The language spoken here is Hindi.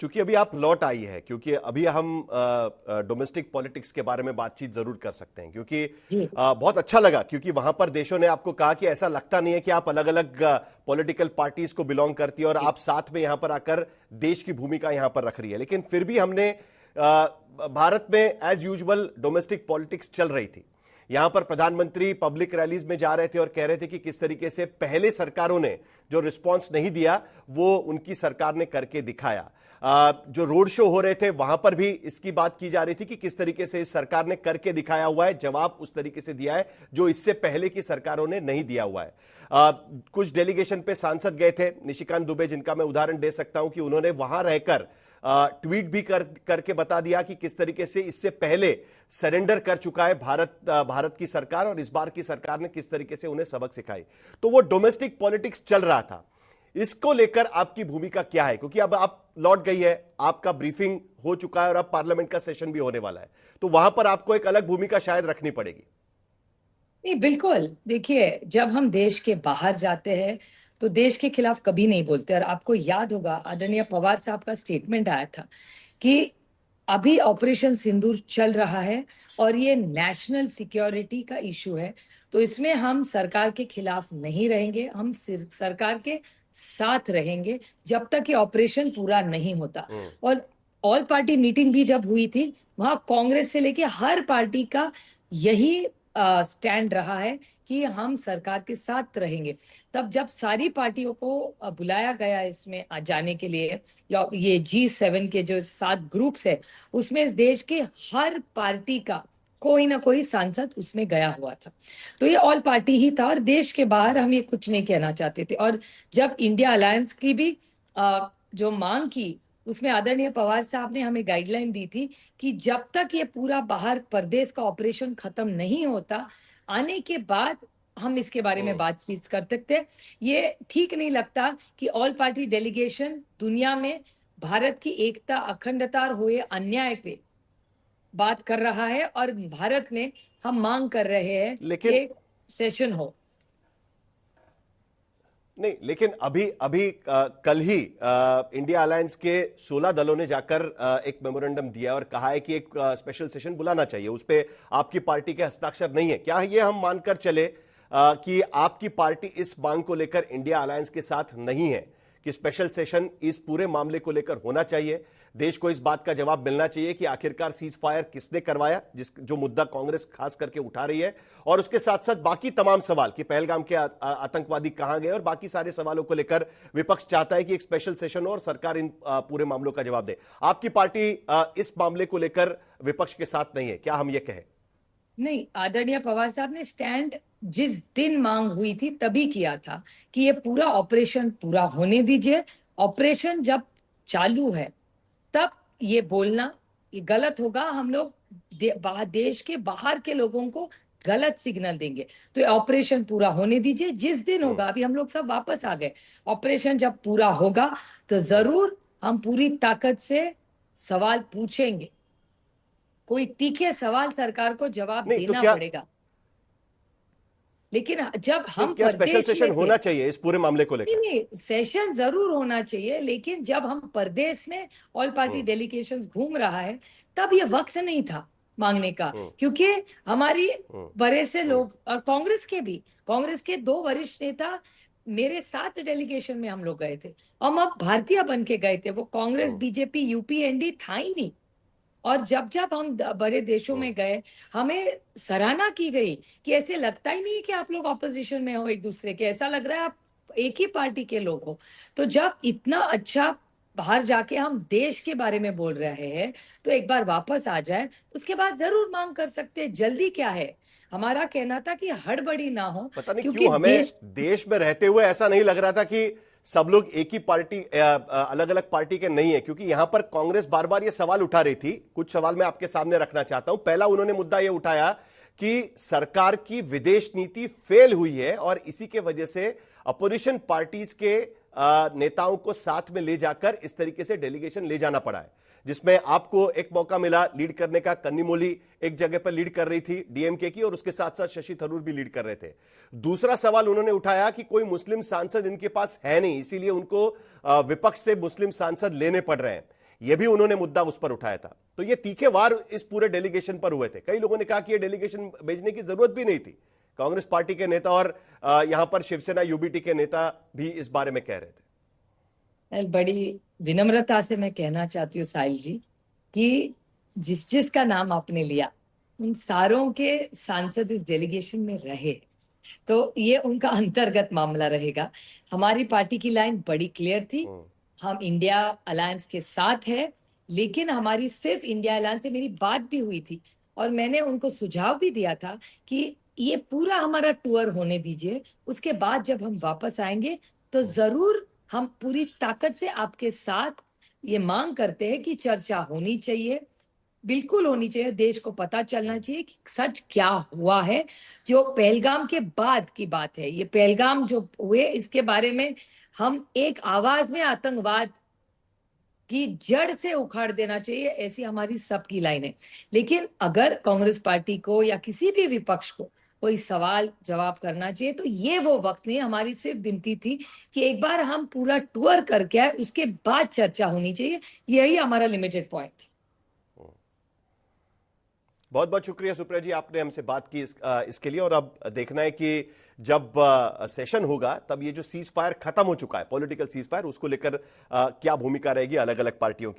चूंकि अभी आप लौट आई है, क्योंकि अभी हम डोमेस्टिक पॉलिटिक्स के बारे में बातचीत जरूर कर सकते हैं, क्योंकि जी। बहुत अच्छा लगा, क्योंकि वहां पर देशों ने आपको कहा कि ऐसा लगता नहीं है कि आप अलग अलग पॉलिटिकल पार्टीज को बिलोंग करती है और जी। आप साथ में यहां पर आकर देश की भूमिका यहां पर रख रही है। लेकिन फिर भी हमने भारत में एज यूजुअल डोमेस्टिक पॉलिटिक्स चल रही थी। यहां पर प्रधानमंत्री पब्लिक रैलीज में जा रहे थे और कह रहे थे कि किस तरीके से पहले सरकारों ने जो रिस्पांस नहीं दिया वो उनकी सरकार ने करके दिखाया। जो रोड शो हो रहे थे वहां पर भी इसकी बात की जा रही थी कि किस तरीके से इस सरकार ने करके दिखाया हुआ है, जवाब उस तरीके से दिया है जो इससे पहले की सरकारों ने नहीं दिया हुआ है। कुछ डेलीगेशन पे सांसद गए थे, निशिकांत दुबे जिनका मैं उदाहरण दे सकता हूं कि उन्होंने वहां रहकर ट्वीट भी करके बता दिया कि किस तरीके से इससे पहले सरेंडर कर चुका है भारत की सरकार और इस बार की सरकार ने किस तरीके से उन्हें सबक सिखाई। तो वो डोमेस्टिक पॉलिटिक्स चल रहा था। इसको लेकर आपकी भूमिका क्या है, क्योंकि अब आप लौट गई है, आपका ब्रीफिंग हो चुका है और अब पार्लियामेंट का सेशन भी होने वाला है, तो वहां पर आपको एक अलग भूमिका शायद रखनी पड़ेगी। नहीं, बिल्कुल। देखिए, जब हम देश के बाहर जाते हैं तो देश के खिलाफ कभी नहीं बोलते। और आपको याद होगा, आदरणीय पवार साहब का स्टेटमेंट आया था कि अभी ऑपरेशन सिंदूर चल रहा है और ये नेशनल सिक्योरिटी का इशू है, तो इसमें हम सरकार के खिलाफ नहीं रहेंगे, हम सरकार के साथ रहेंगे जब तक ये ऑपरेशन पूरा नहीं होता। और ऑल पार्टी मीटिंग भी जब हुई थी, वहां कांग्रेस से लेके हर पार्टी का यही स्टैंड रहा है कि हम सरकार के साथ रहेंगे। तब जब सारी पार्टियों को बुलाया गया इसमें जाने के लिए, या ये G7 के जो 7 ग्रुप्स है, उसमें इस देश के हर पार्टी का कोई ना कोई सांसद उसमें गया हुआ था। तो ये ऑल पार्टी ही था और देश के बाहर हम ये कुछ नहीं कहना चाहते थे। और जब इंडिया अलायंस की भी जो मांग की, उसमें आदरणीय पवार साहब ने हमें गाइडलाइन दी थी कि जब तक ये पूरा बाहर प्रदेश का ऑपरेशन खत्म नहीं होता, आने के बाद हम इसके बारे में बातचीत कर सकते हैं। ये ठीक नहीं लगता कि ऑल पार्टी डेलीगेशन दुनिया में भारत की एकता अखंडता और हुए अन्याय पे बात कर रहा है और भारत में हम मांग कर रहे हैं कि लेकिन एक सेशन हो। नहीं, लेकिन अभी अभी कल ही इंडिया अलायंस के 16 दलों ने जाकर एक मेमोरेंडम दिया और कहा है कि एक स्पेशल सेशन बुलाना चाहिए, उस पे आपकी पार्टी के हस्ताक्षर नहीं है। क्या ये हम मानकर चले कि आपकी पार्टी इस मांग को लेकर इंडिया अलायंस के साथ नहीं है कि स्पेशल सेशन इस पूरे मामले को लेकर होना चाहिए? देश को इस बात का जवाब मिलना चाहिए कि आखिरकार सीज फायर किसने करवाया, जो मुद्दा कांग्रेस खास करके उठा रही है, और उसके साथ साथ बाकी तमाम सवाल कि पहलगाम के आतंकवादी कहां गए और बाकी सारे सवालों को लेकर विपक्ष चाहता है कि एक स्पेशल सेशन हो और सरकार इन पूरे मामलों का जवाब दे। आपकी पार्टी इस मामले को लेकर विपक्ष के साथ नहीं है, क्या हम ये कहें? नहीं, आदरणीय पवार साहब ने स्टैंड जिस दिन मांग हुई थी तभी किया था कि ये पूरा ऑपरेशन पूरा होने दीजिए। ऑपरेशन जब चालू है तब ये बोलना ये गलत होगा। हम लोग देश के बाहर के लोगों को गलत सिग्नल देंगे। तो ये ऑपरेशन पूरा होने दीजिए, जिस दिन होगा। अभी हम लोग सब वापस आ गए। ऑपरेशन जब पूरा होगा तो जरूर हम पूरी ताकत से सवाल पूछेंगे। कोई तीखे सवाल सरकार को जवाब नहीं तो देना क्या, पड़ेगा। लेकिन जब नहीं हम क्या स्पेशल प्रदेश सेशन में थे, होना चाहिए इस पूरे मामले को नहीं लेकर? नहीं, सेशन जरूर होना चाहिए, लेकिन जब हम प्रदेश में ऑल पार्टी हम्म। डेलीगेशन घूम रहा है तब ये वक्त नहीं था मांगने का। हम्म। क्योंकि हमारी हम्म। बड़े से हम्म। लोग और कांग्रेस के भी, कांग्रेस के 2 वरिष्ठ नेता मेरे साथ डेलीगेशन में हम लोग गए थे। हम अब भारतीय बन के गए थे, वो कांग्रेस हम्म। बीजेपी यूपीएनडी था ही नहीं। और जब जब हम बड़े देशों हम्म। में गए, हमें सराहना की गई कि ऐसे लगता ही नहीं कि आप लोग ऑपोजिशन में हो एक दूसरे के, ऐसा लग रहा है आप एक ही पार्टी के लोग हो। तो जब इतना अच्छा बाहर जाके हम देश के बारे में बोल रहे हैं, तो एक बार वापस आ जाए, उसके बाद जरूर मांग कर सकते हैं। जल्दी क्या है? हमारा कहना था कि हड़बड़ी ना हो, पता नहीं क्योंकि क्यों हमें देश। देश में रहते हुए ऐसा नहीं लग रहा था कि सब लोग एक ही पार्टी, अलग अलग पार्टी के नहीं है, क्योंकि यहां पर कांग्रेस बार बार ये सवाल उठा रही थी। कुछ सवाल मैं आपके सामने रखना चाहता हूं। पहला उन्होंने मुद्दा यह उठाया कि सरकार की विदेश नीति फेल हुई है और इसी के वजह से अपोजिशन पार्टीज के नेताओं को साथ में ले जाकर इस तरीके से डेलीगेशन ले जाना पड़ा है, जिसमें आपको एक मौका मिला लीड करने का। कन्नीमोली एक जगह पर लीड कर रही थी डीएमके की और उसके साथ साथ शशि थरूर भी लीड कर रहे थे। दूसरा सवाल उन्होंने उठाया कि कोई मुस्लिम सांसद इनके पास है नहीं, इसीलिए उनको विपक्ष से मुस्लिम सांसद लेने पड़ रहे हैं। यह भी उन्होंने मुद्दा उस पर उठाया था। तो ये तीखे वार इस पूरे डेलीगेशन पर हुए थे। कई लोगों ने कहा कि यह डेलीगेशन भेजने की जरूरत भी नहीं थी। कांग्रेस पार्टी के नेता और यहां पर शिवसेना यूबीटी के नेता भी इस बारे में कह रहे थे। बड़ी विनम्रता से मैं कहना चाहती हूँ साहिल जी कि जिसका नाम आपने लिया उन सारों के सांसद इस डेलीगेशन में रहे, तो ये उनका अंतर्गत मामला रहेगा। हमारी पार्टी की लाइन बड़ी क्लियर थी, हम इंडिया अलायंस के साथ है, लेकिन हमारी सिर्फ इंडिया अलायंस से मेरी बात भी हुई थी और मैंने उनको सुझाव भी दिया था कि ये पूरा हमारा टूर होने दीजिए, उसके बाद जब हम वापस आएंगे तो जरूर हम पूरी ताकत से आपके साथ ये मांग करते हैं कि चर्चा होनी चाहिए, बिल्कुल होनी चाहिए। देश को पता चलना चाहिए कि सच क्या हुआ है। जो पहलगाम के बाद की बात है, ये पहलगाम जो हुए इसके बारे में हम एक आवाज में आतंकवाद की जड़ से उखाड़ देना चाहिए, ऐसी हमारी सबकी लाइन है। लेकिन अगर कांग्रेस पार्टी को या किसी भी विपक्ष को कोई सवाल जवाब करना चाहिए तो ये वो वक्त नहीं, हमारी सिर्फ विनती थी कि एक बार हम पूरा टूर करके आए, उसके बाद चर्चा होनी चाहिए। यही हमारा लिमिटेड पॉइंट था। बहुत बहुत शुक्रिया सुप्रिया जी, आपने हमसे बात की इसके लिए। और अब देखना है कि जब सेशन होगा तब ये जो सीज फायर खत्म हो चुका है, पॉलिटिकल सीज फायर, उसको लेकर क्या भूमिका रहेगी अलग अलग पार्टियों की।